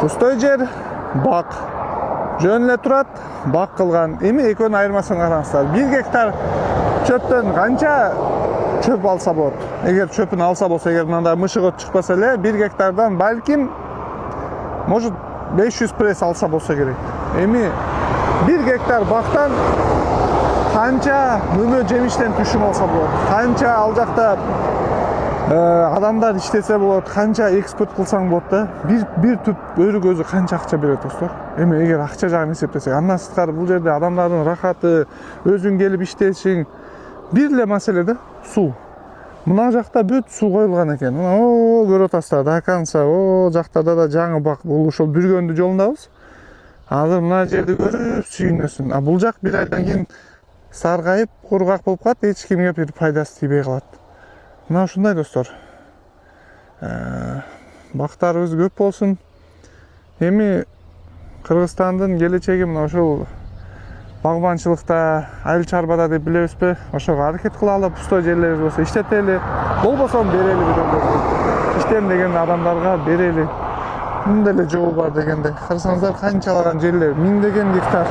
Пустой жер бак. Жөн эле турат, бак кылган. Эми экөөнүн айырмасын караңыздар. 1 гектар чөптөн канча чөп алса болот? Эгер чөпүн алса болсо, эгер мындай мышыгот чыкпаса эле 1 гектардан балким может 500 пресс алса болсо керек. Эми 1 гектар бактан канча мөмө жемиштен түшүм алса болот? Канча ал жакта адамдар иштесе болот, канча экспорт кылсаң болот да. Бир түп өрүк өзү канча акча берет достор. Эми эгер акча жагын эсептесек, андан сырткары бул жерде адамдардын рахаты, өзүң келип иштешиң, бир эле маселе да суу. Мына жакта бүт суу коюлган экен. О, көрүп атасыздар, до конца, о жактарда да жаңы бак, бул ошол Бүргөндү жолундабыз. Азыр мына жерди көрүп сүйүнөсүң. А бул жак бир айдан кийин саргайып, кургак болуп калат, эч кимге бир пайдасы тийбей калат. Мына ушундай достор. Бактарыбыз көп болсун. Эми Кыргызстандын келечеги мына ошол багбанчылыкта, айыл чарбада деп билебизби? Ошого аракет кылалы, пустой жерлерибиз болсо иштетели, болбосо берели бирөөлөргө. Иштем деген адамдарга берели. Мындай эле жол бар дегенде. Карасаңыздар канчалаган жерлер, 1000 гектар.